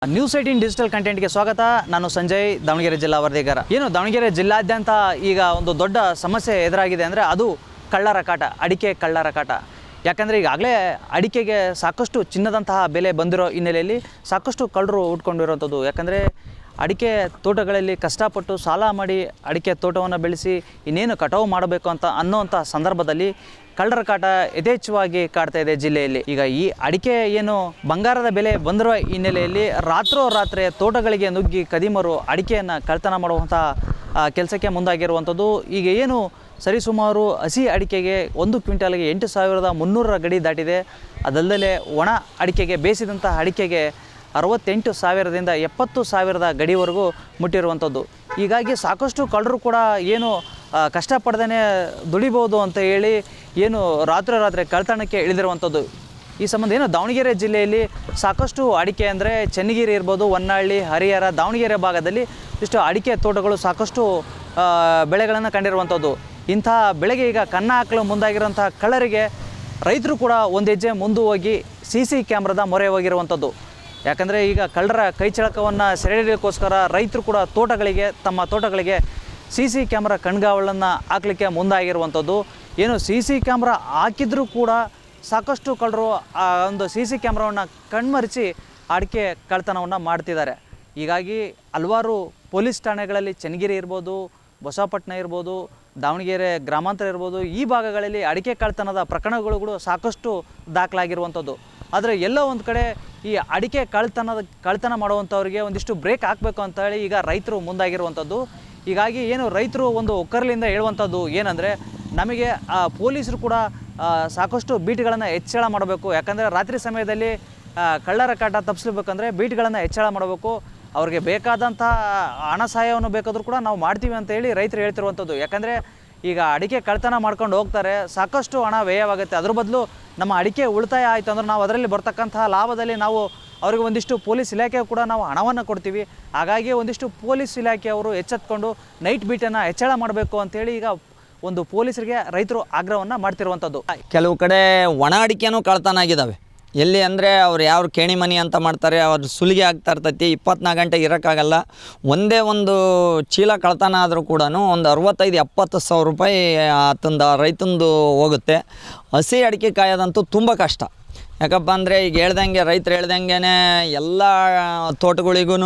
News 18 digital ಕಂಟೆಂಟ್ಗೆ ಸ್ವಾಗತ. ನಾನು ಸಂಜಯ್, ದಾವಣಗೆರೆ ಜಿಲ್ಲಾ ವರದಿಗಾರ. ದಾವಣಗೆರೆ ಜಿಲ್ಲಾದ್ಯಂತ ಈಗ ಒಂದು ದೊಡ್ಡ ಸಮಸ್ಯೆ ಎದುರಾಗಿದೆ ಅಂದರೆ ಅದು ಕಳ್ಳರ ಕಾಟ, ಅಡಿಕೆ ಕಳ್ಳರ ಕಾಟ. ಯಾಕಂದರೆ ಈಗಾಗಲೇ ಅಡಿಕೆಗೆ ಸಾಕಷ್ಟು ಚಿನ್ನದಂತಹ ಬೆಲೆ ಬಂದಿರೋ ಹಿನ್ನೆಲೆಯಲ್ಲಿ ಸಾಕಷ್ಟು ಕಳ್ಳರು ಉಟ್ಕೊಂಡಿರುವಂಥದ್ದು. ಯಾಕಂದರೆ ಅಡಿಕೆ ತೋಟಗಳಲ್ಲಿ ಕಷ್ಟಪಟ್ಟು ಸಾಲ ಮಾಡಿ ಅಡಿಕೆ ತೋಟವನ್ನು ಬೆಳೆಸಿ ಇನ್ನೇನು ಕಟಾವು ಮಾಡಬೇಕು ಅನ್ನೋಂಥ ಸಂದರ್ಭದಲ್ಲಿ ಕಳ್ಳರ ಕಾಟ ಯಥೇಚ್ಛವಾಗಿ ಕಾಡ್ತಾ ಇದೆ ಜಿಲ್ಲೆಯಲ್ಲಿ. ಈಗ ಈ ಅಡಿಕೆ ಏನು ಬಂಗಾರದ ಬೆಲೆ ಬಂದಿರುವ ಹಿನ್ನೆಲೆಯಲ್ಲಿ ರಾತ್ರೋರಾತ್ರಿ ತೋಟಗಳಿಗೆ ನುಗ್ಗಿ ಕದಿಮರು ಅಡಿಕೆಯನ್ನು ಕಳ್ತನ ಮಾಡುವಂಥ ಕೆಲಸಕ್ಕೆ ಮುಂದಾಗಿರುವಂಥದ್ದು. ಈಗ ಏನು ಸರಿಸುಮಾರು ಹಸಿ ಅಡಿಕೆಗೆ 1 ಕ್ವಿಂಟಾಲ್ಗೆ 8,300 ಗಡಿ ದಾಟಿದೆ. ಅದಲ್ಲದೆ ಒಣ ಅಡಿಕೆಗೆ, ಬೇಯಿಸಿದಂಥ ಅಡಿಕೆಗೆ 68,000ದಿಂದ 70,000 ಗಡಿವರೆಗೂ ಮುಟ್ಟಿರುವಂಥದ್ದು. ಹೀಗಾಗಿ ಸಾಕಷ್ಟು ಕಳ್ಳರು ಕೂಡ ಏನು ಕಷ್ಟಪಡ್ದೇ ದುಡಿಬೋದು ಅಂತ ಹೇಳಿ ಏನು ರಾತ್ರಿ ಕಳ್ತನಕ್ಕೆ ಇಳಿದಿರುವಂಥದ್ದು. ಈ ಸಂಬಂಧ ಏನು ದಾವಣಗೆರೆ ಜಿಲ್ಲೆಯಲ್ಲಿ ಸಾಕಷ್ಟು ಅಡಿಕೆ ಅಂದರೆ ಚೆನ್ನಗಿರಿ ಇರ್ಬೋದು, ಹೊನ್ನಾಳಿ, ಹರಿಹರ, ದಾವಣಗೆರೆ ಭಾಗದಲ್ಲಿ ಇಷ್ಟು ಅಡಿಕೆ ತೋಟಗಳು ಸಾಕಷ್ಟು ಬೆಳೆಗಳನ್ನು ಕಂಡಿರುವಂಥದ್ದು. ಇಂಥ ಬೆಳೆಗೆ ಈಗ ಕನ್ನ ಹಾಕಲು ಮುಂದಾಗಿರುವಂಥ ಕಳ್ಳರಿಗೆ ರೈತರು ಕೂಡ ಒಂದು ಹೆಜ್ಜೆ ಮುಂದೆ ಹೋಗಿ CC ಕ್ಯಾಮ್ರಾದ ಮೊರೆ ಹೋಗಿರುವಂಥದ್ದು. ಯಾಕಂದರೆ ಈಗ ಕಳ್ಳರ ಕೈಚಳಕವನ್ನು ಸೆರೆ ಹಿಡಿಯೋಕ್ಕೋಸ್ಕರ ರೈತರು ಕೂಡ ತಮ್ಮ ತೋಟಗಳಿಗೆ CC ಕ್ಯಾಮ್ರಾ ಕಣ್ಗಾವಲನ್ನು ಹಾಕಲಿಕ್ಕೆ ಮುಂದಾಗಿರುವಂಥದ್ದು. ಏನು CC ಕ್ಯಾಮ್ರಾ ಹಾಕಿದ್ರೂ ಕೂಡ ಸಾಕಷ್ಟು ಕಳ್ಳರು ಆ ಒಂದು CC ಕ್ಯಾಮ್ರಾವನ್ನು ಕಣ್ಮರಿಸಿ ಅಡಿಕೆ ಕಳ್ತನವನ್ನು ಮಾಡ್ತಿದ್ದಾರೆ. ಹೀಗಾಗಿ ಹಲವಾರು ಪೊಲೀಸ್ ಠಾಣೆಗಳಲ್ಲಿ ಚೆನ್ನಗಿರಿ ಇರ್ಬೋದು, ಬಸವಪಟ್ಟಣ ಇರ್ಬೋದು, ದಾವಣಗೆರೆ ಗ್ರಾಮಾಂತರ ಇರ್ಬೋದು, ಈ ಭಾಗಗಳಲ್ಲಿ ಅಡಿಕೆ ಕಳ್ತನದ ಪ್ರಕರಣಗಳು ಸಾಕಷ್ಟು ದಾಖಲಾಗಿರುವಂಥದ್ದು. ಆದರೆ ಎಲ್ಲೋ ಒಂದು ಕಡೆ ಈ ಅಡಿಕೆ ಕಳ್ತನ ಮಾಡುವಂಥವ್ರಿಗೆ ಒಂದಿಷ್ಟು ಬ್ರೇಕ್ ಹಾಕಬೇಕು ಅಂತ ಹೇಳಿ ಈಗ ರೈತರು ಮುಂದಾಗಿರುವಂಥದ್ದು. ಹೀಗಾಗಿ ಏನು ರೈತರು ಒಂದು ಒಕ್ಕರ್ಲಿಂದ ಹೇಳುವಂಥದ್ದು ಏನಂದರೆ, ನಮಗೆ ಪೊಲೀಸರು ಕೂಡ ಸಾಕಷ್ಟು ಬೀಟ್ಗಳನ್ನು ಹೆಚ್ಚಳ ಮಾಡಬೇಕು. ಯಾಕಂದರೆ ರಾತ್ರಿ ಸಮಯದಲ್ಲಿ ಕಳ್ಳರ ಕಾಟ ತಪ್ಪಿಸ್ಬೇಕಂದ್ರೆ ಬೀಟ್ಗಳನ್ನು ಹೆಚ್ಚಳ ಮಾಡಬೇಕು. ಅವ್ರಿಗೆ ಬೇಕಾದಂಥ ಹಣ ಸಹಾಯವನ್ನು ಬೇಕಾದರೂ ಕೂಡ ನಾವು ಮಾಡ್ತೀವಿ ಅಂತೇಳಿ ರೈತರು ಹೇಳ್ತಿರುವಂಥದ್ದು. ಯಾಕಂದರೆ ಈಗ ಅಡಿಕೆ ಕಳ್ತನ ಮಾಡ್ಕೊಂಡು ಹೋಗ್ತಾರೆ, ಸಾಕಷ್ಟು ಹಣ ವ್ಯಯವಾಗುತ್ತೆ. ಅದ್ರ ಬದಲು ನಮ್ಮ ಅಡಿಕೆ ಉಳಿತಾಯ ಆಯಿತು ಅಂದ್ರೆ ನಾವು ಅದರಲ್ಲಿ ಬರ್ತಕ್ಕಂತಹ ಲಾಭದಲ್ಲಿ ನಾವು ಅವರಿಗೆ ಒಂದಿಷ್ಟು ಪೊಲೀಸ್ ಇಲಾಖೆ ಕೂಡ ನಾವು ಹಣವನ್ನು ಕೊಡ್ತೀವಿ. ಹಾಗಾಗಿ ಒಂದಿಷ್ಟು ಪೊಲೀಸ್ ಇಲಾಖೆಯವರು ಎಚ್ಚೆತ್ಕೊಂಡು ನೈಟ್ ಬೀಟನ್ನು ಹೆಚ್ಚಳ ಮಾಡಬೇಕು ಅಂತೇಳಿ ಈಗ ಒಂದು ಪೊಲೀಸರಿಗೆ ರೈತರು ಆಗ್ರಹವನ್ನು ಮಾಡ್ತಿರುವಂಥದ್ದು. ಕೆಲವು ಕಡೆ ಒಣ ಅಡಿಕೆನೂ ಕಳ್ತನ ಆಗಿದ್ದಾವೆ. ಎಲ್ಲಿ ಅಂದರೆ ಅವ್ರು ಯಾವ ಕೇಣಿ ಮನಿ ಅಂತ ಮಾಡ್ತಾರೆ, ಅವ್ರು ಸುಲಿಗೆ ಆಗ್ತಾ ಇರ್ತೈತಿ, 24 ಗಂಟೆ ಇರೋಕ್ಕಾಗಲ್ಲ. ಒಂದೇ ಒಂದು ಚೀಲ ಕಳ್ತನ ಆದರೂ ಕೂಡ ಒಂದು 65-70 ಸಾವಿರ ರೂಪಾಯಿ ಆತಂದು ರೈತಂದು ಹೋಗುತ್ತೆ. ಹಸಿ ಅಡಿಕೆ ಕಾಯೋದಂತೂ ತುಂಬ ಕಷ್ಟ. ಯಾಕಪ್ಪ ಅಂದರೆ ಈಗ ರೈತರು ಹೇಳ್ದಂಗೆ ಎಲ್ಲ ತೋಟಗಳಿಗೂ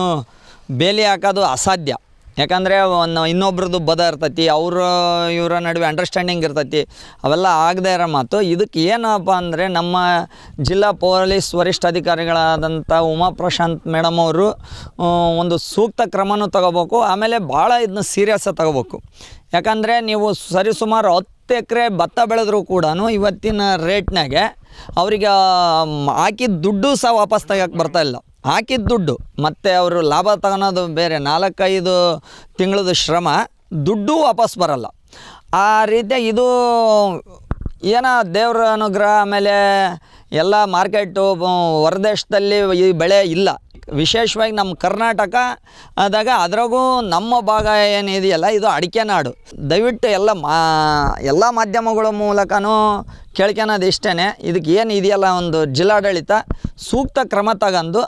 ಬೇಲಿ ಹಾಕೋದು ಅಸಾಧ್ಯ. ಯಾಕಂದರೆ ಇನ್ನೊಬ್ರದ್ದು ಬದ ಇರ್ತೈತಿ, ಇವರ ನಡುವೆ ಅಂಡರ್ಸ್ಟ್ಯಾಂಡಿಂಗ್ ಇರ್ತೈತಿ, ಅವೆಲ್ಲ ಆಗದೇ ಇರೋ ಮಾತು. ಇದಕ್ಕೆ ಏನಪ್ಪ ಅಂದರೆ ನಮ್ಮ ಜಿಲ್ಲಾ ಪೊಲೀಸ್ ವರಿಷ್ಠಾಧಿಕಾರಿಗಳಾದಂಥ ಉಮಾ ಪ್ರಶಾಂತ್ ಮೇಡಮ್ ಅವರು ಒಂದು ಸೂಕ್ತ ಕ್ರಮನೂ ತಗೋಬೇಕು. ಆಮೇಲೆ ಭಾಳ ಇದನ್ನ ಸೀರಿಯಸ್ಸಾಗಿ ತಗೋಬೇಕು. ಯಾಕಂದರೆ ನೀವು ಸರಿಸುಮಾರು 10 ಎಕರೆ ಭತ್ತ ಬೆಳೆದ್ರೂ ಕೂಡ ಇವತ್ತಿನ ರೇಟ್ನಾಗೆ ಅವರಿಗೆ ಹಾಕಿದ ದುಡ್ಡು ಸಹ ವಾಪಸ್ ತೆಗೋಕ್ಕೆ ಬರ್ತಾಯಿಲ್ಲ. ಹಾಕಿದ ದುಡ್ಡು ಮತ್ತು ಅವರು ಲಾಭ ತಗೊಳೋದು ಬೇರೆ, 4-5 ತಿಂಗಳದ ಶ್ರಮ, ದುಡ್ಡು ವಾಪಸ್ ಬರಲ್ಲ. ಆ ರೀತಿ ಇದು ಏನೋ ದೇವ್ರ ಅನುಗ್ರಹ. ಆಮೇಲೆ ಎಲ್ಲ ಮಾರ್ಕೆಟು ಹೊರದೇಶದಲ್ಲಿ ಈ ಬೆಳೆ ಇಲ್ಲ, ವಿಶೇಷವಾಗಿ ನಮ್ಮ ಕರ್ನಾಟಕ ಆದಾಗ ಅದ್ರಾಗೂ ನಮ್ಮ ಭಾಗ ಏನಿದೆಯಲ್ಲ ಇದು ಅಡಿಕೆ ನಾಡು. ದಯವಿಟ್ಟು ಎಲ್ಲ ಮಾಧ್ಯಮಗಳ ಮೂಲಕನೂ ಕೇಳ್ಕೊಳೋದು ಇಷ್ಟೇ, ಇದಕ್ಕೆ ಏನು ಇದೆಯಲ್ಲ ಒಂದು ಜಿಲ್ಲಾಡಳಿತ ಸೂಕ್ತ ಕ್ರಮ ತಗೊಂಡು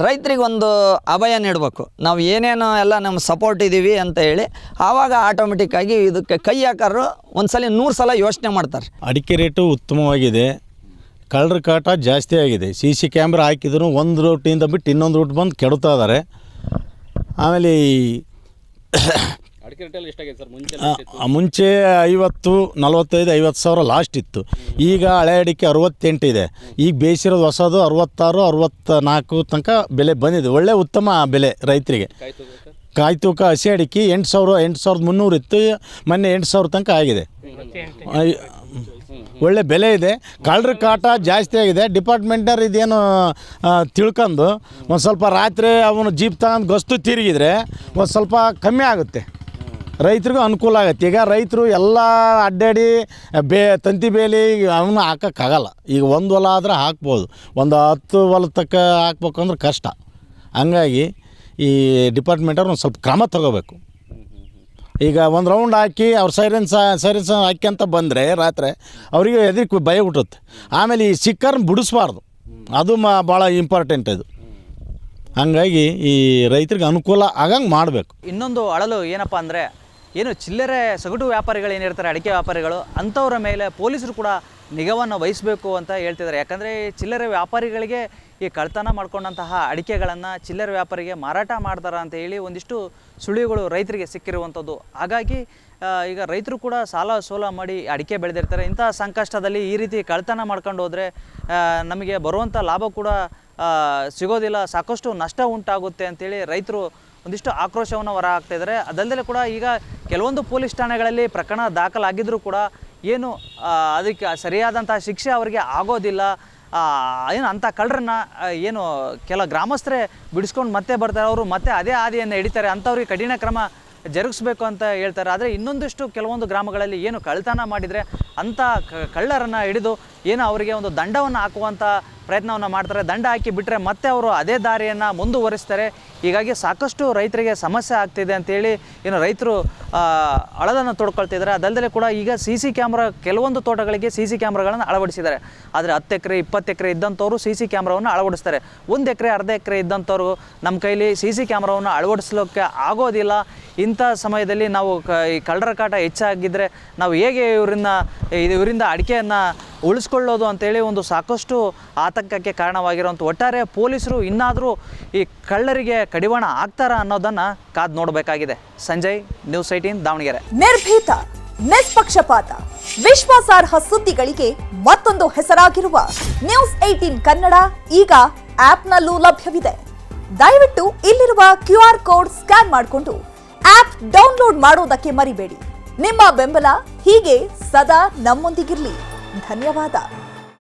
ರೈತರಿಗೊಂದು ಅಭಯ ನೀಡಬೇಕು. ನಾವು ಏನೇನೋ ಎಲ್ಲ ನಮ್ಮ ಸಪೋರ್ಟ್ ಇದ್ದೀವಿ ಅಂತ ಹೇಳಿ ಆವಾಗ ಆಟೋಮೆಟಿಕ್ಕಾಗಿ ಇದಕ್ಕೆ ಕೈ ಹಾಕೋರು ಒಂದು ಸಲ 100 ಸಲ ಯೋಚನೆ ಮಾಡ್ತಾರೆ. ಅಡಿಕೆ ರೇಟು ಉತ್ತಮವಾಗಿದೆ, ಕಳ್ಳರ ಕಾಟ ಜಾಸ್ತಿ ಆಗಿದೆ. CC ಕ್ಯಾಮ್ರಾ ಹಾಕಿದ್ರು ಒಂದು ರೂಟಿಂದ ಬಿಟ್ಟು ಇನ್ನೊಂದು ರೂಟ್ ಬಂದು ಕೆಡ್ತಾ ಇದ್ದಾರೆ. ಆಮೇಲೆ ಮುಂಚೆ 50, 45, 50 ಸಾವಿರ ಲಾಸ್ಟ್ ಇತ್ತು. ಈಗ ಹಳೆ ಅಡಿಕೆ 68 ಇದೆ. ಈಗ ಬೇಯಿಸಿರೋದು ಹೊಸದು 66, 64 ತನಕ ಬೆಲೆ ಬಂದಿದೆ. ಒಳ್ಳೆ ಉತ್ತಮ ಬೆಲೆ ರೈತರಿಗೆ. ಕಾಯಿ ತೂಕ ಹಸಿ ಅಡಿಕೆ 8,300 ಇತ್ತು, ಮೊನ್ನೆ 8,000 ತನಕ ಆಗಿದೆ. ಒಳ್ಳೆ ಬೆಲೆ ಇದೆ. ಕಳ್ಳರ ಕಾಟ ಜಾಸ್ತಿ ಆಗಿದೆ. ಡಿಪಾರ್ಟ್ಮೆಂಟರ್ ಇದೇನು ತಿಳ್ಕೊಂಡು ಒಂದು ಸ್ವಲ್ಪ ರಾತ್ರಿ ಅವನು ಜೀಪ್ ತಗೊಂಡು ಗಸ್ತು ತಿರುಗಿದ್ರೆ ಒಂದು ಸ್ವಲ್ಪ ಕಮ್ಮಿ ಆಗುತ್ತೆ, ರೈತರಿಗೂ ಅನುಕೂಲ ಆಗುತ್ತೆ. ಈಗ ರೈತರು ಎಲ್ಲ ಅಡ್ಡಾಡಿ ತಂತಿ ಬೇಲಿ ಅವನ್ನ ಹಾಕೋಕ್ಕಾಗಲ್ಲ. ಈಗ ಒಂದು ಹೊಲ ಆದರೆ ಹಾಕ್ಬೋದು, ಒಂದು 10 ಹೊಲ ತಕ್ಕ ಹಾಕ್ಬೇಕಂದ್ರೆ ಕಷ್ಟ. ಹಂಗಾಗಿ ಈ ಡಿಪಾರ್ಟ್ಮೆಂಟವ್ರು ಒಂದು ಸ್ವಲ್ಪ ಕ್ರಮ ತಗೋಬೇಕು. ಈಗ ಒಂದು ರೌಂಡ್ ಹಾಕಿ ಅವ್ರು ಸೈರನ್ಸ್ ಹಾಕ್ಯಂತ ಬಂದರೆ ರಾತ್ರಿ ಅವರಿಗೆ ಎದಕ್ಕೆ ಭಯ ಹುಟ್ಟುತ್ತೆ. ಆಮೇಲೆ ಈ ಸಿಕ್ಕರ್ನ ಬಿಡಿಸ್ಬಾರ್ದು, ಅದು ಭಾಳ ಇಂಪಾರ್ಟೆಂಟ್ ಇದು. ಹಂಗಾಗಿ ಈ ರೈತರಿಗೆ ಅನುಕೂಲ ಆಗಂಗೆ ಮಾಡಬೇಕು. ಇನ್ನೊಂದು ಅಳಲು ಏನಪ್ಪ ಅಂದರೆ, ಏನು ಚಿಲ್ಲರೆ ಸಗಟು ವ್ಯಾಪಾರಿಗಳು ಏನಿರ್ತಾರೆ, ಅಡಿಕೆ ವ್ಯಾಪಾರಿಗಳು, ಅಂಥವ್ರ ಮೇಲೆ ಪೊಲೀಸರು ಕೂಡ ನಿಗಾವನ್ನು ವಹಿಸಬೇಕು ಅಂತ ಹೇಳ್ತಿದ್ದಾರೆ. ಯಾಕಂದರೆ ಚಿಲ್ಲರೆ ವ್ಯಾಪಾರಿಗಳಿಗೆ ಈ ಕಳ್ತನ ಮಾಡ್ಕೊಂಡಂತಹ ಅಡಿಕೆಗಳನ್ನು ಚಿಲ್ಲರೆ ವ್ಯಾಪಾರಿಗೆ ಮಾರಾಟ ಮಾಡ್ತಾರೆ ಅಂತ ಹೇಳಿ ಒಂದಿಷ್ಟು ಸುಳಿವುಗಳು ರೈತರಿಗೆ ಸಿಕ್ಕಿರುವಂಥದ್ದು. ಹಾಗಾಗಿ ಈಗ ರೈತರು ಕೂಡ ಸಾಲ ಸೋಲ ಮಾಡಿ ಅಡಿಕೆ ಬೆಳೆದಿರ್ತಾರೆ. ಇಂಥ ಸಂಕಷ್ಟದಲ್ಲಿ ಈ ರೀತಿ ಕಳ್ತನ ಮಾಡ್ಕೊಂಡು ಹೋದರೆ ನಮಗೆ ಬರುವಂಥ ಲಾಭ ಕೂಡ ಸಿಗೋದಿಲ್ಲ, ಸಾಕಷ್ಟು ನಷ್ಟ ಉಂಟಾಗುತ್ತೆ ಅಂತೇಳಿ ರೈತರು ಒಂದಿಷ್ಟು ಆಕ್ರೋಶವನ್ನು ಹೊರ ಹಾಕ್ತಾಯಿದ್ದಾರೆ. ಅದಲ್ಲದೆ ಕೂಡ ಈಗ ಕೆಲವೊಂದು ಪೊಲೀಸ್ ಠಾಣೆಗಳಲ್ಲಿ ಪ್ರಕರಣ ದಾಖಲಾಗಿದ್ದರೂ ಕೂಡ ಏನು ಅದಕ್ಕೆ ಸರಿಯಾದಂಥ ಶಿಕ್ಷೆ ಅವರಿಗೆ ಆಗೋದಿಲ್ಲ. ಏನು ಅಂಥ ಕಳ್ಳರನ್ನ ಏನು ಕೆಲ ಗ್ರಾಮಸ್ಥರೇ ಬಿಡಿಸ್ಕೊಂಡು ಮತ್ತೆ ಬರ್ತಾರೆ, ಅವರು ಮತ್ತೆ ಅದೇ ಹಾದಿಯನ್ನು ಹಿಡಿತಾರೆ, ಅಂಥವ್ರಿಗೆ ಕಠಿಣ ಕ್ರಮ ಜರುಗಿಸ್ಬೇಕು ಅಂತ ಹೇಳ್ತಾರೆ. ಆದರೆ ಇನ್ನೊಂದಿಷ್ಟು ಕೆಲವೊಂದು ಗ್ರಾಮಗಳಲ್ಲಿ ಏನು ಕಳ್ತನ ಮಾಡಿದರೆ ಅಂಥ ಕಳ್ಳರನ್ನು ಹಿಡಿದು ಏನು ಅವರಿಗೆ ಒಂದು ದಂಡವನ್ನು ಹಾಕುವಂಥ ಪ್ರಯತ್ನವನ್ನು ಮಾಡ್ತಾರೆ. ದಂಡ ಹಾಕಿ ಬಿಟ್ಟರೆ ಮತ್ತೆ ಅವರು ಅದೇ ದಾರಿಯನ್ನು ಮುಂದುವರಿಸ್ತಾರೆ. ಹೀಗಾಗಿ ಸಾಕಷ್ಟು ರೈತರಿಗೆ ಸಮಸ್ಯೆ ಆಗ್ತಿದೆ ಅಂತೇಳಿ ಏನು ರೈತರು ಅಳಲನ್ನು ತೊಡ್ಕೊಳ್ತಿದ್ದಾರೆ. ಅದಲ್ಲದೆ ಕೂಡ ಈಗ CC ಕ್ಯಾಮ್ರಾ, ಕೆಲವೊಂದು ತೋಟಗಳಿಗೆ CC ಕ್ಯಾಮ್ರಾಗಳನ್ನು ಅಳವಡಿಸಿದ್ದಾರೆ. ಆದರೆ 10 ಎಕರೆ 20 ಎಕರೆ ಇದ್ದಂಥವ್ರು CC ಕ್ಯಾಮ್ರಾವನ್ನು ಅಳವಡಿಸ್ತಾರೆ. 1 ಎಕರೆ ಅರ್ಧ ಎಕರೆ ಇದ್ದಂಥವ್ರು ನಮ್ಮ ಕೈಲಿ CC ಕ್ಯಾಮ್ರಾವನ್ನು ಅಳವಡಿಸಲಿಕ್ಕೆ ಆಗೋದಿಲ್ಲ. ಇಂಥ ಸಮಯದಲ್ಲಿ ನಾವು ಈ ಕಳ್ಳರ ಕಾಟ ಹೆಚ್ಚಾಗಿದ್ದರೆ ನಾವು ಹೇಗೆ ಇವರಿಂದ ಅಡಿಕೆಯನ್ನು ಉಳಿಸ್ಕೊಳ್ಳೋದು ಅಂತೇಳಿ ಒಂದು ಸಾಕಷ್ಟು ಆತಂಕಕ್ಕೆ ಕಾರಣವಾಗಿರುವಂಥ ಒಟ್ಟಾರೆ ಪೊಲೀಸರು ಇನ್ನಾದರೂ ಈ ಕಳ್ಳರಿಗೆ ಕಡಿವಾಣ ಆಗ್ತಾರಾ ಅನ್ನೋದನ್ನು ಕಾದು ನೋಡಬೇಕಾಗಿದೆ. ಸಂಜಯ್, ನ್ಯೂಸ್ 18 ದಾವಣಗೆರೆ. ನಿರ್ಭೀತ, ನಿಷ್ಪಕ್ಷಪಾತ, ವಿಶ್ವಾಸಾರ್ಹ ಸುದ್ದಿಗಳಿಗೆ ಮತ್ತೊಂದು ಹೆಸರಾಗಿರುವ ನ್ಯೂಸ್ 18 ಕನ್ನಡ ಈಗ ಆಪ್ನಲ್ಲೂ ಲಭ್ಯವಿದೆ. ದಯವಿಟ್ಟು ಇಲ್ಲಿರುವ QR ಕೋಡ್ ಸ್ಕ್ಯಾನ್ ಮಾಡಿಕೊಂಡು ಆಪ್ ಡೌನ್ಲೋಡ್ ಮಾಡೋದಕ್ಕೆ ಮರಿಬೇಡಿ. ನಿಮ್ಮ ಬೆಂಬಲ ಹೀಗೆ ಸದಾ ನಮ್ಮೊಂದಿಗಿರಲಿ. ಧನ್ಯವಾದ.